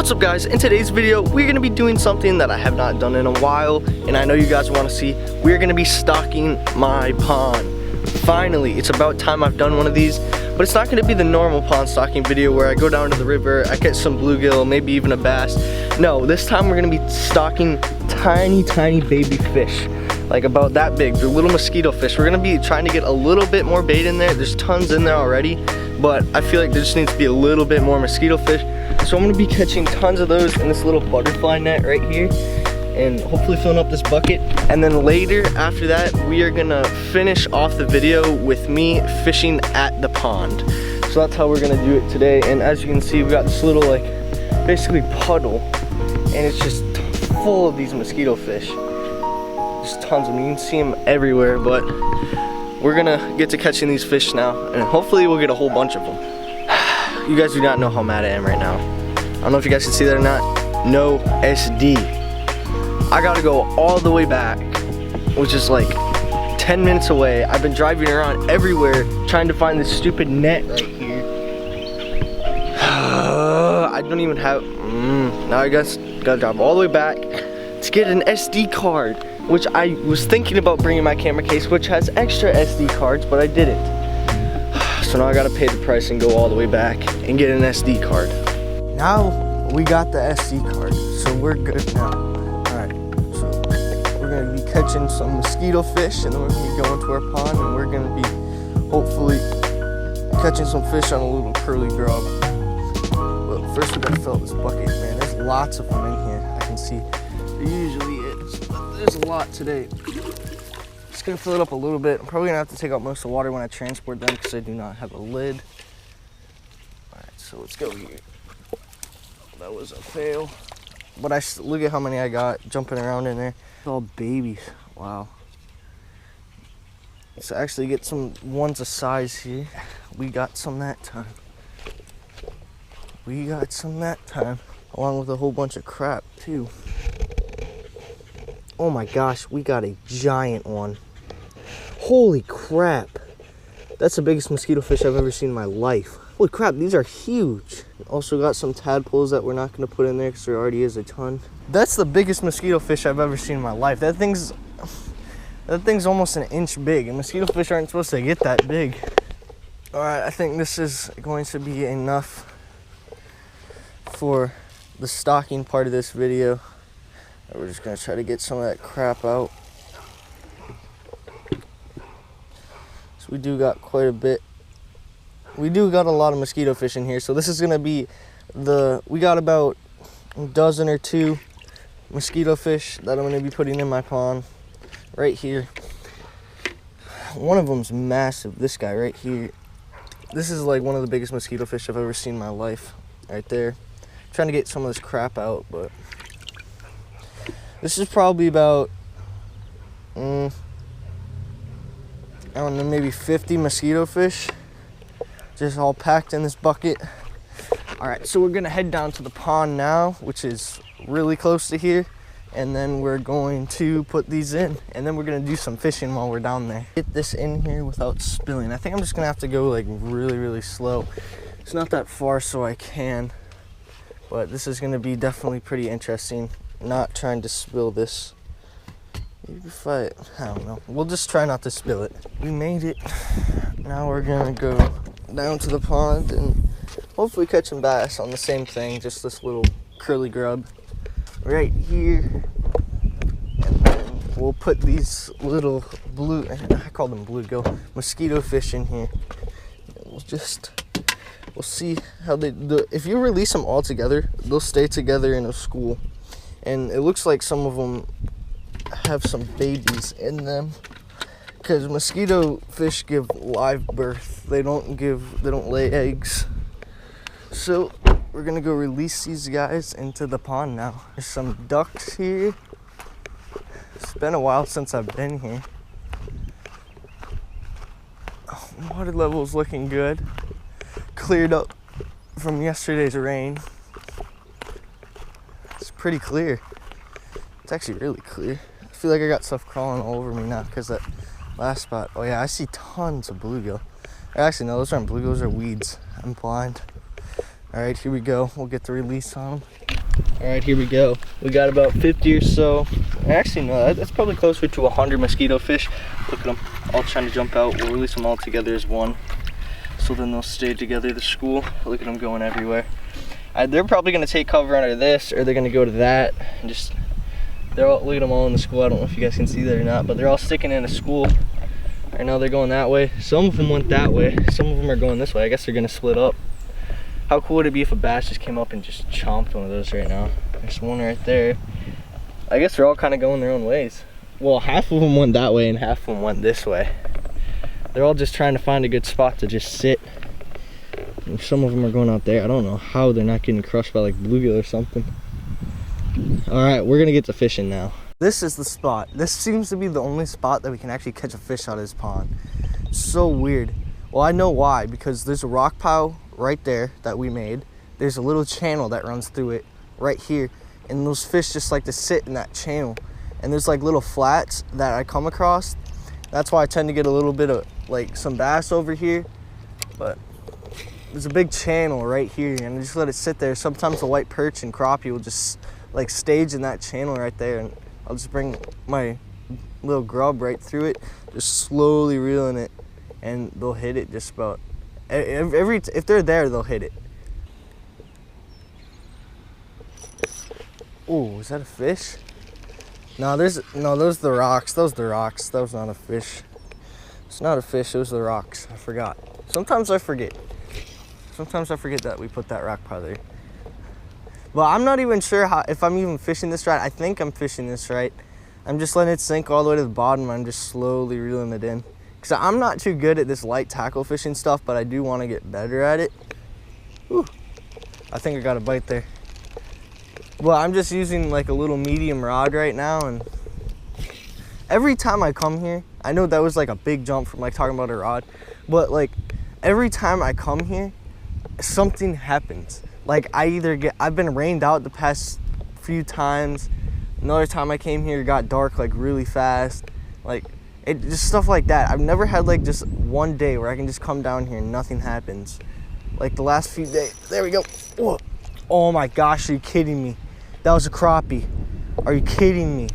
What's up guys, in today's video we're going to be doing something that I have not done in a while and I know you guys want to see. We're going to be stocking my pond. Finally, it's about time I've done one of these, but it's not going to be the normal pond stocking video where I go down to the river, I get some bluegill, maybe even a bass. No, this time we're going to be stocking tiny baby fish, like about that big. They're little mosquito fish. We're going to be trying to get a little bit more bait in there. There's tons in there already, but I feel like there just needs to be a little bit more mosquito fish. So I'm going to be catching tons of those in this little butterfly net right here and hopefully filling up this bucket. And then later after that we are going to finish off the video with me fishing at the pond. So that's how we're going to do it today. And as you can see, we got this little like basically puddle and it's just full of these mosquito fish. Just tons of them. You can see them everywhere, but we're going to get to catching these fish now and hopefully we'll get a whole bunch of them. You guys do not know how mad I am right now. I don't know if you guys can see that or not. No SD. I gotta go all the way back, which is like 10 minutes away. I've been driving around everywhere trying to find this stupid net right here. I don't even have, now I guess gotta drive all the way back to get an SD card, which I was thinking about bringing my camera case, which has extra SD cards, but I didn't. So now I gotta pay the price and go all the way back and get an SD card. Now we got the SD card, so we're good now. Alright, so we're gonna be catching some mosquito fish and then we're gonna be going to our pond and we're gonna be hopefully catching some fish on a little curly grub. But first we gotta fill up this bucket, man. There's lots of them in here. I can see there usually is, but there's a lot today. Just gonna fill it up a little bit. I'm probably gonna have to take out most of the water when I transport them because I do not have a lid. Alright, so let's go here. That was a fail. But look at how many I got jumping around in there. It's all babies. Wow. Let's actually get some ones a size here. We got some that time. We got some that time. Along with a whole bunch of crap too. Oh my gosh, we got a giant one. Holy crap. That's the biggest mosquito fish I've ever seen in my life. Holy crap, these are huge. Also got some tadpoles that we're not going to put in there because there already is a ton. That's the biggest mosquito fish I've ever seen in my life. That thing's almost an inch big, and mosquito fish aren't supposed to get that big. Alright, I think this is going to be enough for the stocking part of this video. We're just going to try to get some of that crap out. So we do got quite a bit. We do got a lot of mosquito fish in here. So this is going to be we got about a dozen or two mosquito fish that I'm going to be putting in my pond right here. One of them's massive. This guy right here. This is like one of the biggest mosquito fish I've ever seen in my life. Right there. I'm trying to get some of this crap out, but this is probably about, I don't know, maybe 50 mosquito fish. Just all packed in this bucket. Alright, so we're going to head down to the pond now, which is really close to here. And then we're going to put these in. And then we're going to do some fishing while we're down there. Get this in here without spilling. I think I'm just going to have to go like really slow. It's not that far, so I can. But this is going to be definitely pretty interesting. Not trying to spill this. Maybe if I don't know. We'll just try not to spill it. We made it. Now we're gonna go down to the pond and hopefully catch some bass on the same thing. Just this little curly grub right here. And then we'll put these little I call them bluegill, mosquito fish in here. We'll see how if you release them all together, they'll stay together in a school. And it looks like some of them have some babies in them because mosquito fish give live birth. They don't lay eggs. So we're gonna go release these guys into the pond now. There's some ducks here. It's been a while since I've been here. Water level's looking good. Cleared up from yesterday's rain. It's pretty clear. It's actually really clear. I feel like I got stuff crawling all over me now because that last spot. Oh yeah, I see tons of bluegill. Actually, no, those aren't bluegills, those are weeds. I'm blind. All right, here we go. We'll get the release on them. All right, here we go. We got about 50 or so. Actually, no, that's probably closer to 100 mosquito fish. Look at them, all trying to jump out. We'll release them all together as one, so then they'll stay together, the school. Look at them going everywhere. They're probably gonna take cover under this, or they're gonna go to that, and just, they're all, look at them all in the school. I don't know if you guys can see that or not, but they're all sticking in a school. Right now they're going that way. Some of them went that way. Some of them are going this way. I guess they're gonna split up. How cool would it be if a bass just came up and just chomped one of those right now? There's one right there. I guess they're all kind of going their own ways. Well, half of them went that way and half of them went this way. They're all just trying to find a good spot to just sit. And some of them are going out there. I don't know how they're not getting crushed by like bluegill or something. All right, we're gonna get to fishing now. This is the spot. This seems to be the only spot that we can actually catch a fish out of this pond. So weird. Well, I know why, because there's a rock pile right there that we made. There's a little channel that runs through it right here, and those fish just like to sit in that channel. And there's like little flats that I come across. That's why I tend to get a little bit of like some bass over here, but there's a big channel right here, and I just let it sit there. Sometimes the white perch and crappie will just like stage in that channel right there, and I'll just bring my little grub right through it, just slowly reeling it, and they'll hit it just about if they're there, they'll hit it. Oh, is that a fish? No, those are the rocks. Those are the rocks. That was not a fish. It's not a fish, those are the rocks. I forgot. Sometimes I forget. Sometimes I forget that we put that rock pile there. But I'm not even sure if I'm even fishing this right. I think I'm fishing this right. I'm just letting it sink all the way to the bottom. I'm just slowly reeling it in. Because I'm not too good at this light tackle fishing stuff, but I do want to get better at it. Whew. I think I got a bite there. Well, I'm just using like a little medium rod right now, and every time I come here, I know that was like a big jump from like talking about a rod, but like every time I come here, something happens. Like I've been rained out the past few times. Another time I came here, it got dark like really fast. Like just stuff like that. I've never had like just one day where I can just come down here and nothing happens. Like the last few days. There we go. Whoa. Oh my gosh, are you kidding me? That was a crappie. Are you kidding me?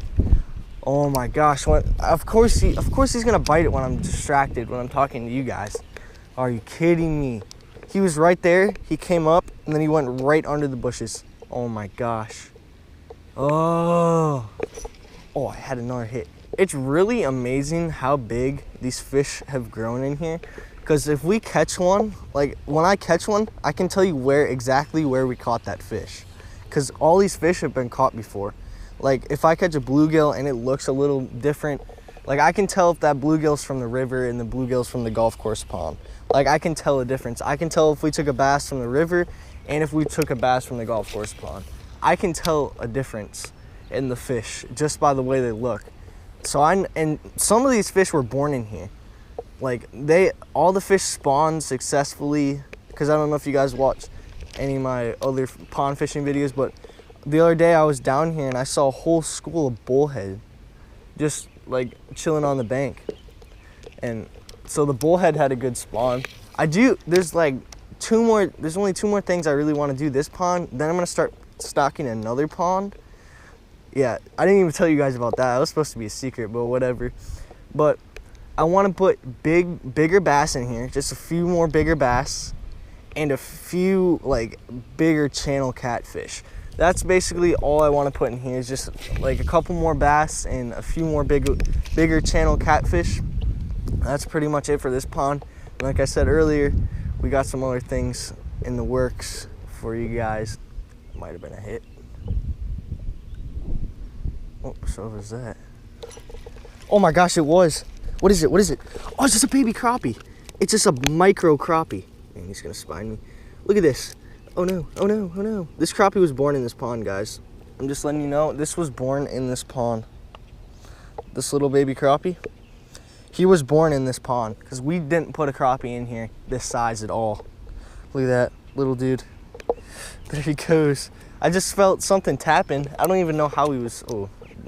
Oh my gosh. Of course he's gonna bite it when I'm distracted, when I'm talking to you guys. Are you kidding me? He was right there, he came up, and then he went right under the bushes. Oh my gosh. Oh, I had another hit. It's really amazing how big these fish have grown in here. Because if we catch one, like when I catch one, I can tell you exactly where we caught that fish. Because all these fish have been caught before. Like if I catch a bluegill and it looks a little different, like I can tell if that bluegill's from the river and the bluegill's from the golf course pond. Like I can tell a difference. I can tell if we took a bass from the river and if we took a bass from the golf course pond. I can tell a difference in the fish just by the way they look. And some of these fish were born in here. Like all the fish spawned successfully, because I don't know if you guys watch any of my other pond fishing videos, but the other day I was down here and I saw a whole school of bullhead just like chilling on the bank. And so the bullhead had a good spawn. There's only two more things I really want to do this pond. Then I'm gonna start stocking another pond. Yeah, I didn't even tell you guys about that. It was supposed to be a secret, but whatever. But I want to put bigger bass in here, just a few more bigger bass, and a few like bigger channel catfish. That's basically all I want to put in here, is just like a couple more bass and a few more bigger channel catfish. That's pretty much it for this pond. And like I said earlier, we got some other things in the works for you guys. Might have been a hit. Oh, so was that. Oh my gosh, it was. What is it? What is it? Oh, it's just a baby crappie. It's just a micro crappie. Man, he's gonna spine me. Look at this. Oh no, oh no, oh no. This crappie was born in this pond, guys. I'm just letting you know, this was born in this pond. This little baby crappie, he was born in this pond because we didn't put a crappie in here this size at all. Look at that little dude. There he goes. I just felt something tapping. I don't even know how he was.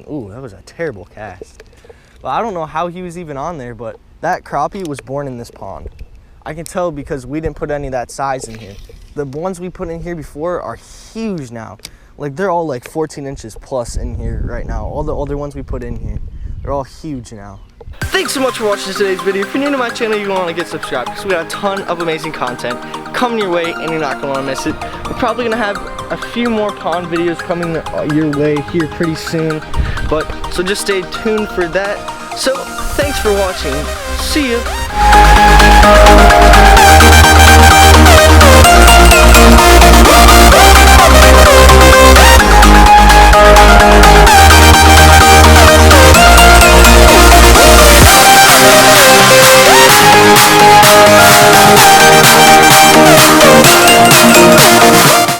Oh, that was a terrible cast. Well, I don't know how he was even on there, but that crappie was born in this pond. I can tell because we didn't put any of that size in here. The ones we put in here before are huge now. Like they're all like 14 inches plus in here right now. All the older ones we put in here, they're all huge now. Thanks so much for watching today's video. If you're new to my channel, you want to get subscribed because we got a ton of amazing content coming your way and you're not going to want to miss it. We're probably going to have a few more pond videos coming your way here pretty soon. So just stay tuned for that. So thanks for watching. See you.